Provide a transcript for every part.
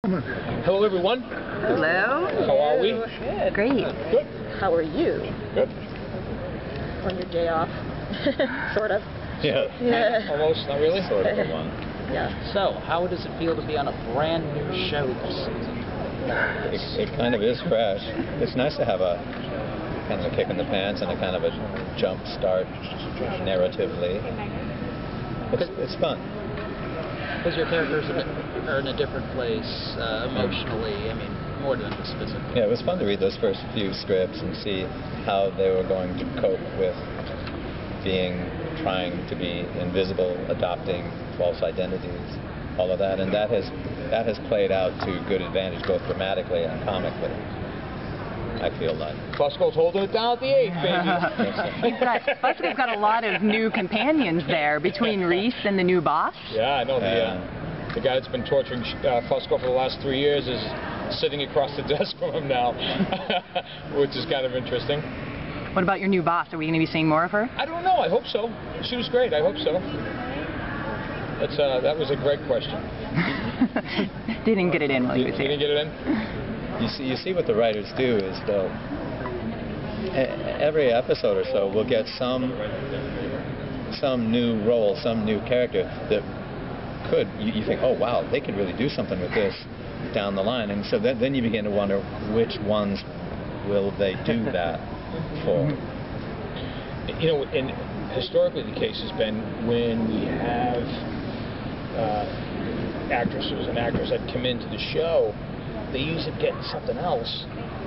Hello, everyone. Hello. How are we? Good. Great. Good. How are you? Good. On your day off? Sort of. Yeah. Almost, not really. Sort of a one. Yeah. So, how does it feel to be on a brand new show this season? It kind of is fresh. It's nice to have a kind of a kick in the pants and a kind of a jump start narratively. It's fun. Because your characters are in a different place emotionally, I mean, more than just physically. Yeah, it was fun to read those first few scripts and see how they were going to cope with trying to be invisible, adopting false identities, all of that, and that has played out to good advantage both dramatically and comically, I feel like. Fusco's holding it down at the 8th, baby. Fusco's got a lot of new companions there between Reese and the new boss. Yeah, I know. The guy that's been torturing Fusco for the last 3 years is sitting across the desk from him now, which is kind of interesting. What about your new boss? Are we going to be seeing more of her? I don't know. I hope so. She was great. I hope so. That was a great question. Didn't get it in while you was here. Didn't get it in? You see what the writers do is they'll every episode or so we'll get some new role, some new character that you think, oh wow, they could really do something with this down the line, and so then you begin to wonder which ones will they do that for. You know, and historically the case has been when we have actresses and actors that come into the show, they usually get something else,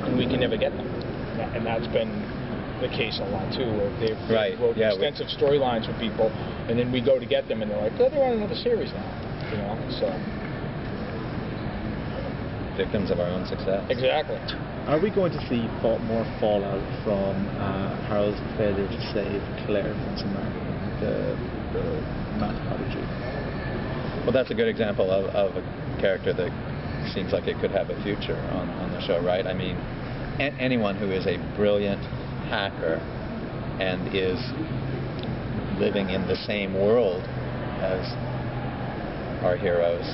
and we can never get them. And that's been the case a lot too, where they've wrote extensive storylines with people, and then we go to get them, and they're like, oh, they're on another series now. You know, so victims of our own success. Exactly. Are we going to see more fallout from Harold's failure to save Claire from the math prodigy? Well, that's a good example of a character that seems like it could have a future on the show, right? I mean, anyone who is a brilliant hacker and is living in the same world as our heroes,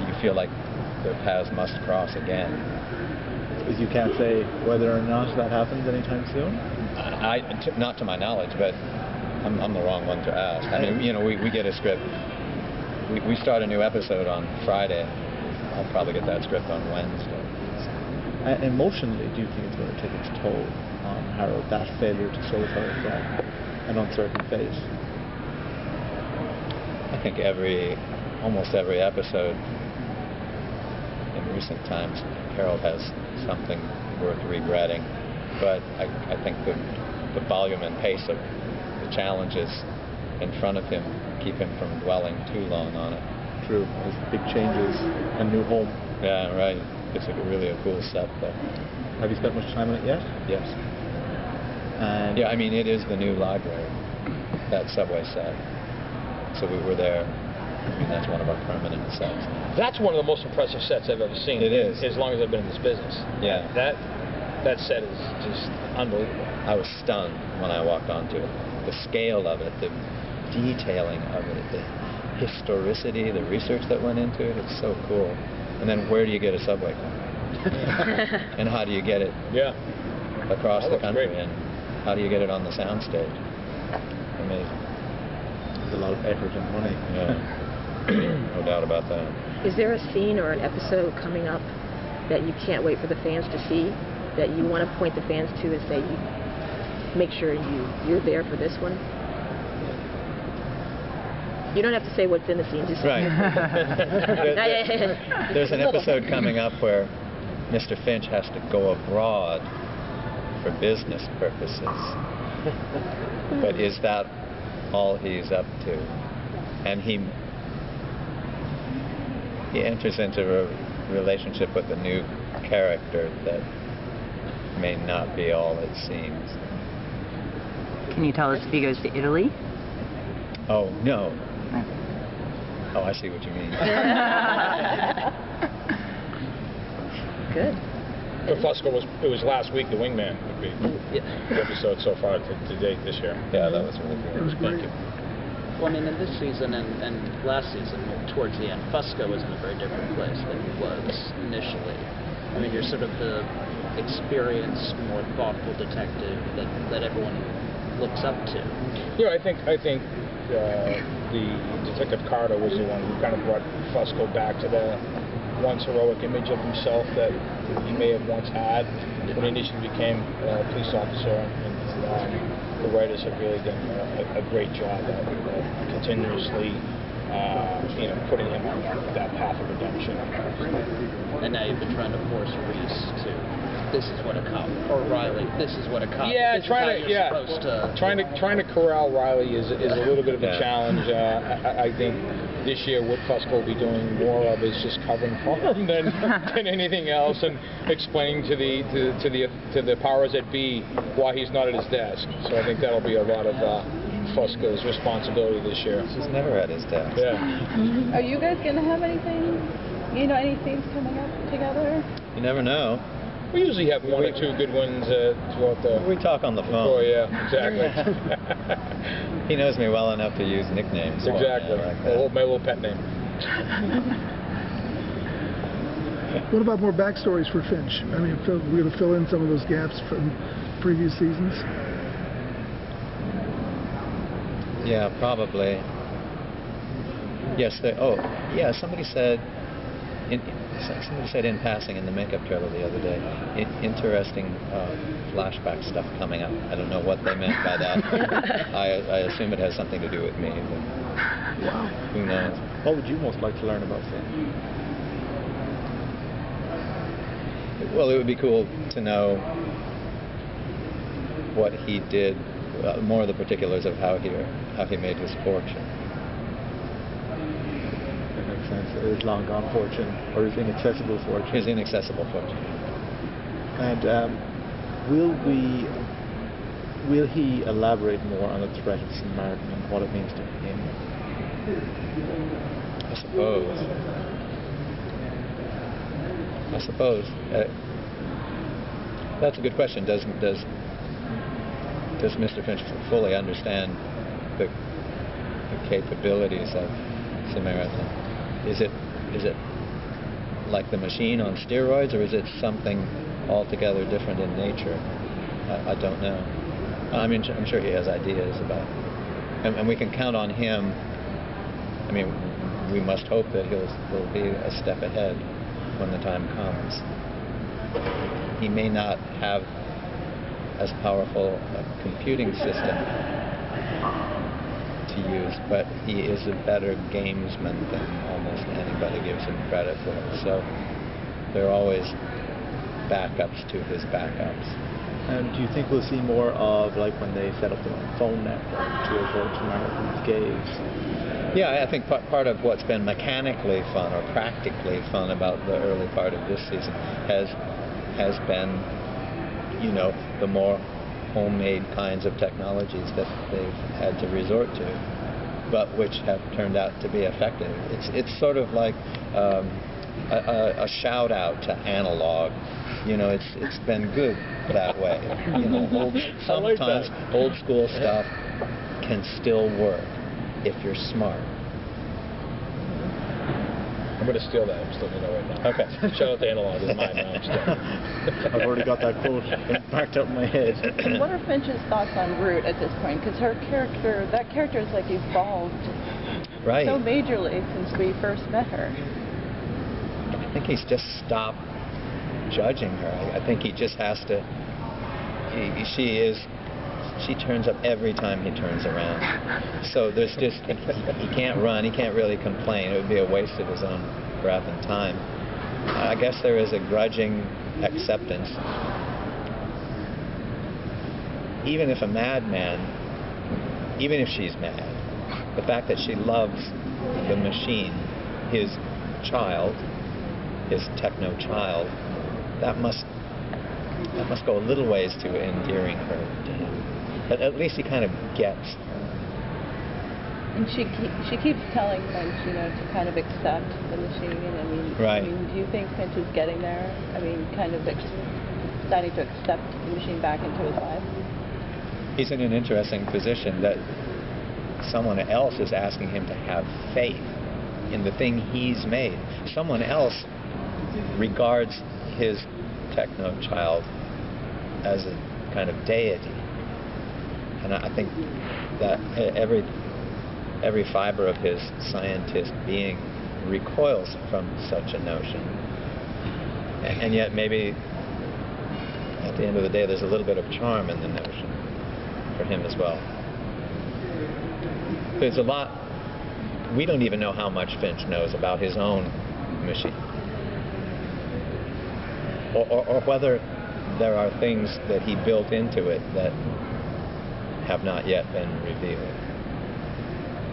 you feel like their paths must cross again. You can't say whether or not that happens anytime soon? Not to my knowledge, but I'm the wrong one to ask. I mean, you know, we get a script. We start a new episode on Friday. I'll probably get that script on Wednesday. Emotionally, do you think it's going to take its toll on Harold, that failure to save her from an uncertain fate? I think almost every episode in recent times, Harold has something worth regretting. But I think the volume and pace of the challenges in front of him keep him from dwelling too long on it. True. There's big changes, a new home. Yeah, right. It's really a cool set, though. Have you spent much time on it yet? Yes. And yeah, I mean, it is the new library, that subway set. So we were there. I mean, that's one of our permanent sets. That's one of the most impressive sets I've ever seen. It is. As long as I've been in this business. Yeah. That set is just unbelievable. I was stunned when I walked onto it. The scale of it, the detailing of it, the historicity, the research that went into it, it's so cool. And then where do you get a subway car? And how do you get it across the country? Great. And how do you get it on the soundstage? Amazing. There's a lot of effort and money. Yeah. No doubt about that. Is there a scene or an episode coming up that you can't wait for the fans to see, that you want to point the fans to and say, make sure you're there for this one? You don't have to say what's in the scene. Just right. There's an episode coming up where Mr. Finch has to go abroad for business purposes. But is that all he's up to? And he enters into a relationship with a new character that may not be all it seems. Can you tell us if he goes to Italy? Oh, no. Oh, I see what you mean. Good. For Fusco, it was last week, The Wingman would be the episode so far to date this year. Yeah, that was really good. It was great. Thank you. Well, I mean, in this season and last season, towards the end, Fusco was in a very different place than he was initially. I mean, you're sort of the experienced, more thoughtful detective that everyone looks up to. Yeah, I think the Detective Carter was the one who kind of brought Fusco back to the once heroic image of himself that he may have once had when he initially became a police officer. And the writers have really done a great job at continuously, putting him on that path of redemption. And now you've been trying to force Reese to, this is what a cop, or Riley, this is what a cop. Yeah, trying to corral Riley is a little bit of a challenge. I think this year what Fusco will be doing more of is just covering for him than anything else, and explaining to the powers that be why he's not at his desk. So I think that'll be a lot of Fusco's responsibility this year. He's never at his desk. Yeah. Are you guys going to have anything, any scenes coming up together? You never know. We usually have one or two good ones throughout the... We talk on the phone. Oh, yeah, exactly. He knows me well enough to use nicknames. Exactly. My little pet name. What about more backstories for Finch? I mean, we're going to fill in some of those gaps from previous seasons? Yeah, probably. Yes. Somebody said in passing in the makeup trailer the other day, interesting flashback stuff coming up. I don't know what they meant by that. I assume it has something to do with me. But Wow. who knows? What would you most like to learn about Finch? Well, it would be cool to know what he did, more of the particulars of how he made his fortune. That makes sense. His long gone fortune, or his inaccessible fortune. His inaccessible fortune. And will he elaborate more on the threat of St. Martin and what it means to him? I suppose. That's a good question. Does Mr. Finch fully understand the capabilities of Samaritan? Is it like the machine on steroids, or is it something altogether different in nature? I don't know. I mean, I'm sure he has ideas about it. And we can count on him. I mean, we must hope that he'll be a step ahead when the time comes. He may not have as powerful a computing system to use, but he is a better gamesman than almost anybody gives him credit for. So there are always backups to his backups. And do you think we'll see more of, like, when they set up their own phone network to avoid Samaritan's gaze? Yeah, I think part of what's been mechanically fun or practically fun about the early part of this season has been, the more homemade kinds of technologies that they've had to resort to, but which have turned out to be effective. It's sort of like a shout out to analog. It's been good that way. Sometimes old school stuff can still work if you're smart. I'm going to steal that. I'm stealing it right now. Okay. Shout out to Analog. It's mine now. I'm stealing. I've already got that quote marked up in my head. What are Finch's thoughts on Root at this point? Because that character is like evolved Right. so majorly since we first met her. I think he's just stopped judging her. I think he just has to. She turns up every time he turns around. So there's just he can't run. He can't really complain. It would be a waste of his own breath and time. I guess there is a grudging acceptance. Even if she's mad, the fact that she loves the machine, his child, his techno child, that must go a little ways to endearing her to him. But at least he kind of gets. And she keeps telling Finch, to kind of accept the machine. Right. Do you think Finch is getting there? Kind of deciding to accept the machine back into his life? He's in an interesting position that someone else is asking him to have faith in the thing he's made. Someone else regards his techno child as a kind of deity. And I think that every fiber of his scientist being recoils from such a notion. And yet maybe at the end of the day there's a little bit of charm in the notion for him as well. There's a lot, we don't even know how much Finch knows about his own machine. Or whether there are things that he built into it that have not yet been revealed.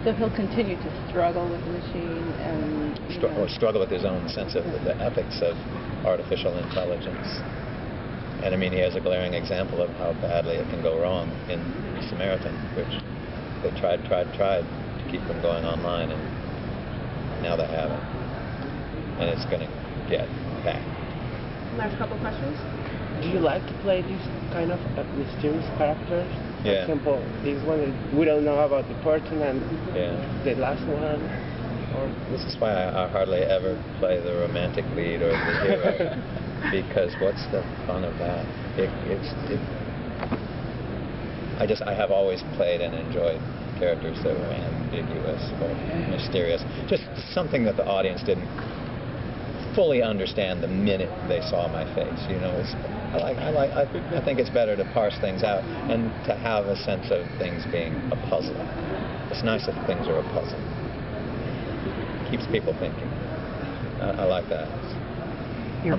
So he'll continue to struggle with the machine and... Or struggle with his own sense of the ethics of artificial intelligence. And I mean, he has a glaring example of how badly it can go wrong in Samaritan, which they tried to keep from going online, and now they haven't. And it's going to get back. Last couple questions? Do you like to play these kind of mysterious characters? For Yeah. example, this one, we don't know about the person, and the last one. Or This is why I hardly ever play the romantic lead or the hero, because what's the fun of that? I have always played and enjoyed characters that were ambiguous or mysterious, just something that the audience didn't fully understand the minute they saw my face. You know, I think it's better to parse things out and to have a sense of things being a puzzle. It's nice if things are a puzzle. Keeps people thinking. I like that. Your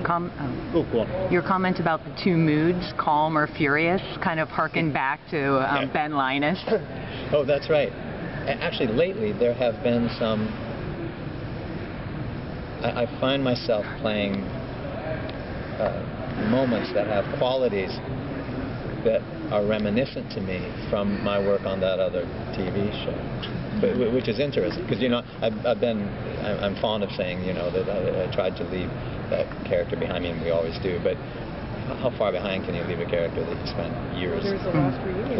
comment about the two moods, calm or furious, kind of harkened back to Ben Linus. Oh, that's right. Actually, lately there have been some. I find myself playing moments that have qualities that are reminiscent to me from my work on that other TV show, which is interesting because, you know, I'm fond of saying, you know, that I tried to leave that character behind me, and we always do, but how far behind can you leave a character that you spent years? There's a lost reunion.